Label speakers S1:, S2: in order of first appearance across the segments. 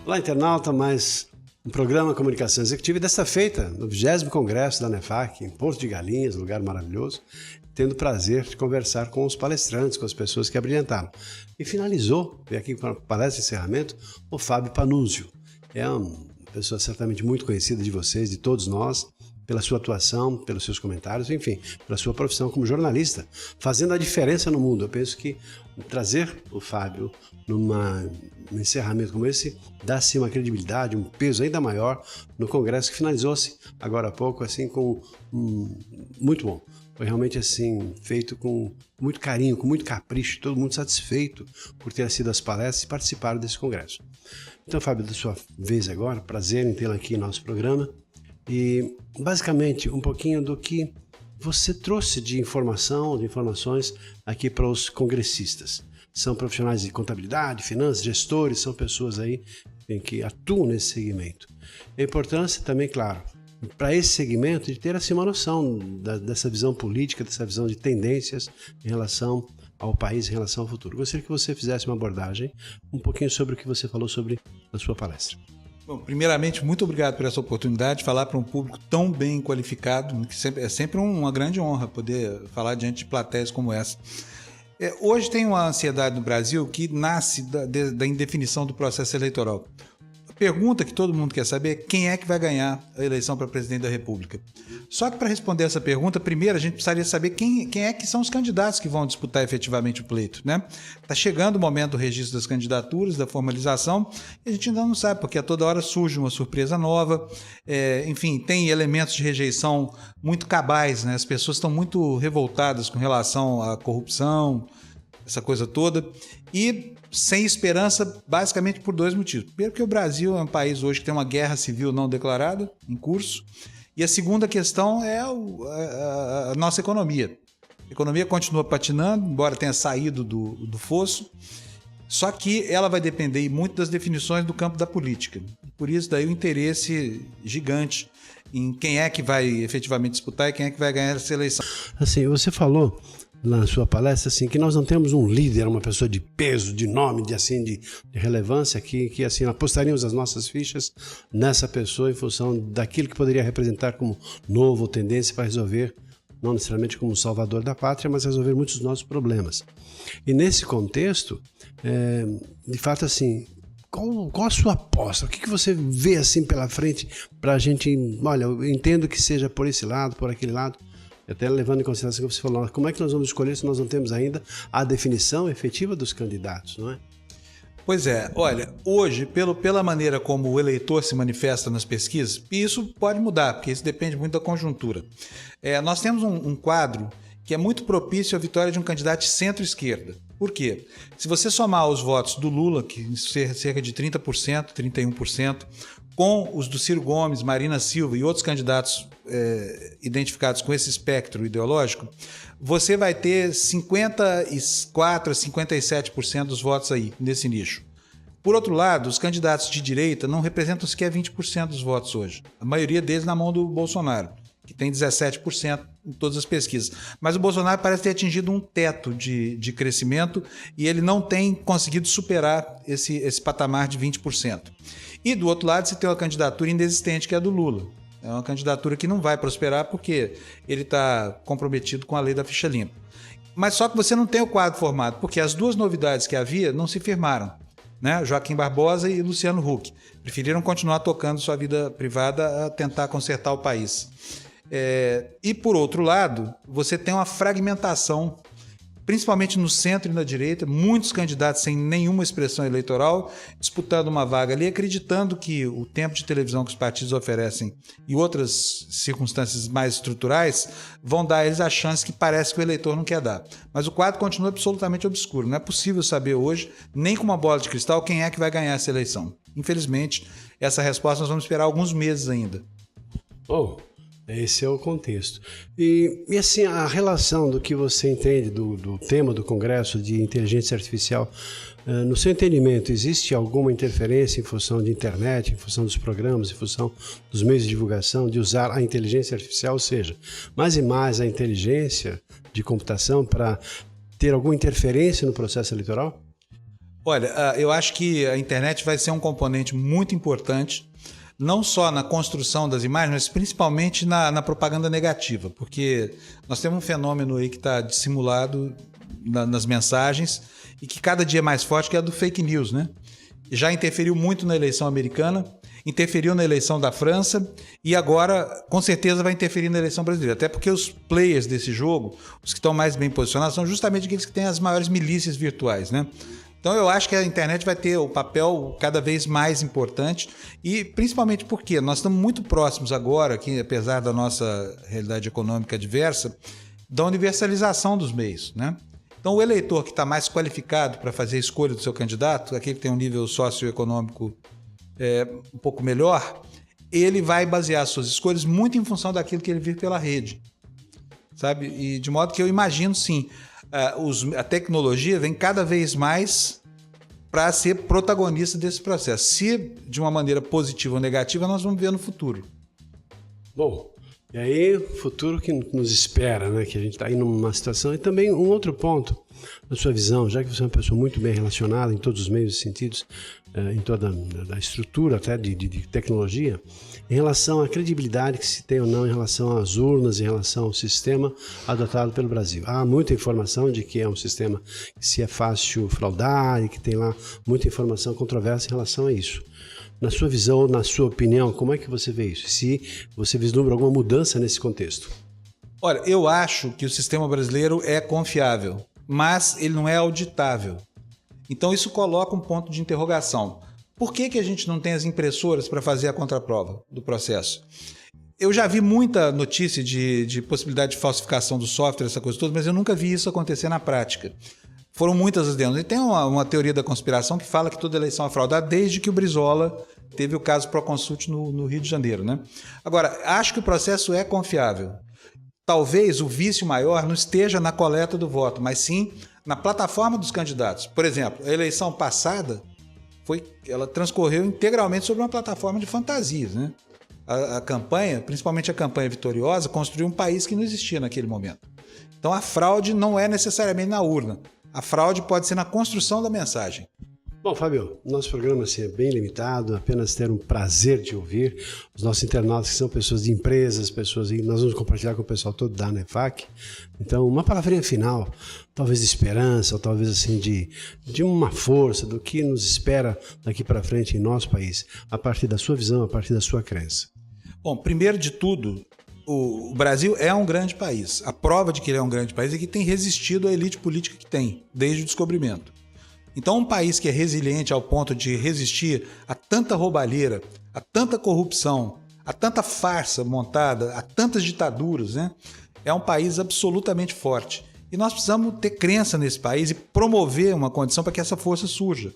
S1: Olá, internauta, mais um programa Comunicação Executiva, e desta feita, no 20º Congresso da NEFAC, em Porto de Galinhas, lugar maravilhoso, tendo o prazer de conversar com os palestrantes, com as pessoas que abrilhantaram. E finalizou, veio aqui com a palestra de encerramento, o Fábio Panunzio. É uma pessoa certamente muito conhecida de vocês, de todos nós, pela sua atuação, pelos seus comentários, enfim, pela sua profissão como jornalista, fazendo a diferença no mundo. Eu penso que trazer o Fábio num encerramento como esse dá-se uma credibilidade, um peso ainda maior no congresso que finalizou-se agora há pouco, assim, com muito bom. Foi realmente assim, feito com muito carinho, com muito capricho, todo mundo satisfeito por ter sido as palestras e participaram desse congresso. Então, Fábio, da sua vez agora, prazer em tê-lo aqui em nosso programa. E, basicamente, um pouquinho do que você trouxe de informações aqui para os congressistas. São profissionais de contabilidade, finanças, gestores, são pessoas aí que atuam nesse segmento. A importância também, claro, para esse segmento de ter assim uma noção dessa visão política, dessa visão de tendências em relação ao país, em relação ao futuro. Gostaria que você fizesse uma abordagem um pouquinho sobre o que você falou sobre a sua palestra.
S2: Bom, primeiramente, muito obrigado por essa oportunidade de falar para um público tão bem qualificado, que é sempre uma grande honra poder falar diante de plateias como essa. Hoje tem uma ansiedade no Brasil que nasce da indefinição do processo eleitoral. A pergunta que todo mundo quer saber é quem é que vai ganhar a eleição para presidente da República. Só que para responder essa pergunta, primeiro a gente precisaria saber quem é que são os candidatos que vão disputar efetivamente o pleito, né? Está chegando o momento do registro das candidaturas, da formalização, e a gente ainda não sabe, porque a toda hora surge uma surpresa nova, enfim, tem elementos de rejeição muito cabais, né? As pessoas estão muito revoltadas com relação à corrupção, essa coisa toda, e sem esperança, basicamente por dois motivos. Primeiro, porque o Brasil é um país hoje que tem uma guerra civil não declarada em curso, e a segunda questão é a nossa economia. A economia continua patinando, embora tenha saído do fosso, só que ela vai depender muito das definições do campo da política. Por isso, daí o interesse gigante em quem é que vai efetivamente disputar e quem é que vai ganhar essa eleição.
S1: Assim, você falou lá na sua palestra assim, que nós não temos um líder, uma pessoa de peso, de nome, de relevância, que assim, apostaríamos as nossas fichas nessa pessoa em função daquilo que poderia representar como novo ou tendência para resolver, não necessariamente como salvador da pátria, mas resolver muitos dos nossos problemas. E nesse contexto, de fato, assim, qual a sua aposta? O que você vê assim pela frente para a gente, olha, eu entendo que seja por esse lado, por aquele lado, até levando em consideração o que você falou, como é que nós vamos escolher se nós não temos ainda a definição efetiva dos candidatos, não é?
S2: Pois é, olha, hoje, pela maneira como o eleitor se manifesta nas pesquisas, e isso pode mudar, porque isso depende muito da conjuntura. Nós temos um quadro que é muito propício à vitória de um candidato de centro-esquerda. Por quê? Se você somar os votos do Lula, que cerca de 30%, 31%, com os do Ciro Gomes, Marina Silva e outros candidatos identificados com esse espectro ideológico, você vai ter 54% a 57% dos votos aí, nesse nicho. Por outro lado, os candidatos de direita não representam sequer 20% dos votos hoje. A maioria deles na mão do Bolsonaro, que tem 17% em todas as pesquisas. Mas o Bolsonaro parece ter atingido um teto de crescimento e ele não tem conseguido superar esse patamar de 20%. E do outro lado você tem uma candidatura inexistente, que é a do Lula. É uma candidatura que não vai prosperar porque ele está comprometido com a lei da ficha limpa. Mas só que você não tem o quadro formado, porque as duas novidades que havia não se firmaram, né? Joaquim Barbosa e Luciano Huck preferiram continuar tocando sua vida privada a tentar consertar o país. E por outro lado, você tem uma fragmentação, principalmente no centro e na direita, muitos candidatos sem nenhuma expressão eleitoral, disputando uma vaga ali, acreditando que o tempo de televisão que os partidos oferecem e outras circunstâncias mais estruturais vão dar a eles a chance que parece que o eleitor não quer dar. Mas o quadro continua absolutamente obscuro. Não é possível saber hoje, nem com uma bola de cristal, quem é que vai ganhar essa eleição. Infelizmente, essa resposta nós vamos esperar alguns meses ainda.
S1: Esse é o contexto. E assim, a relação do que você entende do tema do Congresso de Inteligência Artificial, no seu entendimento, existe alguma interferência em função de internet, em função dos programas, em função dos meios de divulgação, de usar a inteligência artificial, ou seja, mais e mais a inteligência de computação para ter alguma interferência no processo eleitoral?
S2: Olha, eu acho que a internet vai ser um componente muito importante, não só na construção das imagens, mas principalmente na propaganda negativa, porque nós temos um fenômeno aí que está dissimulado nas mensagens e que cada dia é mais forte, que é a do fake news, né? Já interferiu muito na eleição americana, interferiu na eleição da França e agora, com certeza, vai interferir na eleição brasileira. Até porque os players desse jogo, os que estão mais bem posicionados, são justamente aqueles que têm as maiores milícias virtuais, né? Então eu acho que a internet vai ter o papel cada vez mais importante e principalmente porque nós estamos muito próximos agora, aqui, apesar da nossa realidade econômica diversa, da universalização dos meios, né? Então o eleitor que está mais qualificado para fazer a escolha do seu candidato, aquele que tem um nível socioeconômico um pouco melhor, ele vai basear suas escolhas muito em função daquilo que ele vive pela rede, sabe? E de modo que eu imagino, sim, a tecnologia vem cada vez mais para ser protagonista desse processo. Se de uma maneira positiva ou negativa, nós vamos ver no futuro.
S1: Bom, e aí o futuro que nos espera, né? Que a gente está aí numa situação. E também um outro ponto, na sua visão, já que você é uma pessoa muito bem relacionada em todos os meios e sentidos, em toda a estrutura até de tecnologia, em relação à credibilidade que se tem ou não em relação às urnas, em relação ao sistema adotado pelo Brasil. Há muita informação de que é um sistema que se é fácil fraudar e que tem lá muita informação controversa em relação a isso. Na sua visão, na sua opinião, como é que você vê isso? Se você vislumbra alguma mudança nesse contexto?
S2: Olha, eu acho que o sistema brasileiro é confiável, mas ele não é auditável. Então isso coloca um ponto de interrogação. Por que a gente não tem as impressoras para fazer a contraprova do processo? Eu já vi muita notícia de possibilidade de falsificação do software, essa coisa toda, mas eu nunca vi isso acontecer na prática. Foram muitas as denúncias. E tem uma teoria da conspiração que fala que toda eleição é fraudada desde que o Brizola teve o caso Proconsult no Rio de Janeiro, né? Agora, acho que o processo é confiável. Talvez o vício maior não esteja na coleta do voto, mas sim na plataforma dos candidatos. Por exemplo, a eleição passada ela transcorreu integralmente sobre uma plataforma de fantasias, né? A campanha, principalmente a campanha vitoriosa, construiu um país que não existia naquele momento. Então a fraude não é necessariamente na urna. A fraude pode ser na construção da mensagem.
S1: Bom, Fábio, nosso programa assim, é bem limitado, apenas ter um prazer de ouvir os nossos internautas, que são pessoas de empresas, pessoas que nós vamos compartilhar com o pessoal todo da ANEFAC. Então, uma palavrinha final, talvez de esperança, ou talvez assim de uma força do que nos espera daqui para frente em nosso país, a partir da sua visão, a partir da sua crença.
S2: Bom, primeiro de tudo, o Brasil é um grande país. A prova de que ele é um grande país é que tem resistido à elite política que tem, desde o descobrimento. Então, um país que é resiliente ao ponto de resistir a tanta roubalheira, a tanta corrupção, a tanta farsa montada, a tantas ditaduras, né? É um país absolutamente forte. E nós precisamos ter crença nesse país e promover uma condição para que essa força surja.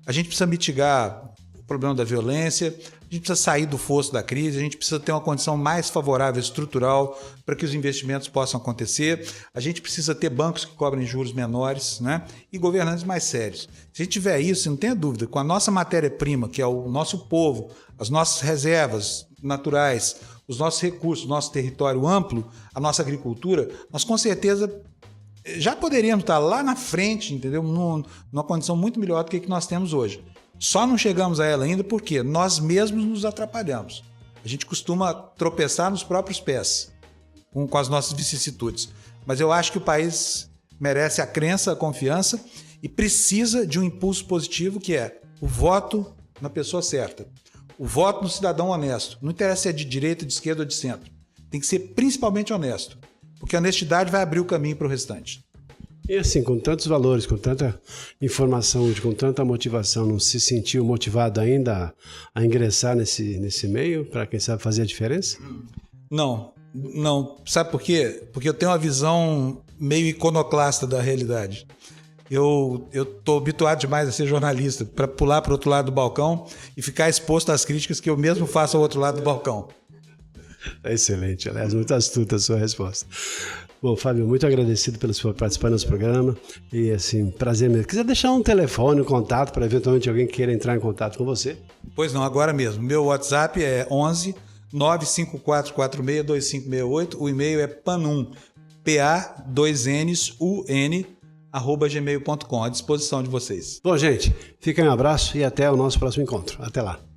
S2: A gente precisa mitigar o problema da violência, a gente precisa sair do fosso da crise, a gente precisa ter uma condição mais favorável estrutural para que os investimentos possam acontecer, a gente precisa ter bancos que cobrem juros menores, né? E governantes mais sérios. Se a gente tiver isso, não tenha dúvida, com a nossa matéria-prima, que é o nosso povo, as nossas reservas naturais, os nossos recursos, o nosso território amplo, a nossa agricultura, nós com certeza já poderíamos estar lá na frente, entendeu? Numa condição muito melhor do que nós temos hoje. Só não chegamos a ela ainda porque nós mesmos nos atrapalhamos. A gente costuma tropeçar nos próprios pés com as nossas vicissitudes. Mas eu acho que o país merece a crença, a confiança e precisa de um impulso positivo que é o voto na pessoa certa. O voto no cidadão honesto. Não interessa se é de direita, de esquerda ou de centro. Tem que ser principalmente honesto, porque a honestidade vai abrir o caminho para o restante.
S1: E assim, com tantos valores, com tanta informação, com tanta motivação, não se sentiu motivado ainda a ingressar nesse meio, para quem sabe fazer a diferença?
S2: Não. Sabe por quê? Porque eu tenho uma visão meio iconoclasta da realidade. Eu estou habituado demais a ser jornalista, para pular para o outro lado do balcão e ficar exposto às críticas que eu mesmo faço ao outro lado do balcão.
S1: É excelente, aliás, muito astuta a sua resposta. Bom, Fábio, muito agradecido pelo seu participar do nosso programa e, assim, prazer mesmo. Quiser deixar um telefone, um contato, para eventualmente alguém queira entrar em contato com você?
S2: Pois não, agora mesmo. Meu WhatsApp é 11 954462568. O e-mail é panum, PA2NSUN, gmail.com, à disposição de vocês.
S1: Bom, gente, fica aí um abraço e até o nosso próximo encontro. Até lá.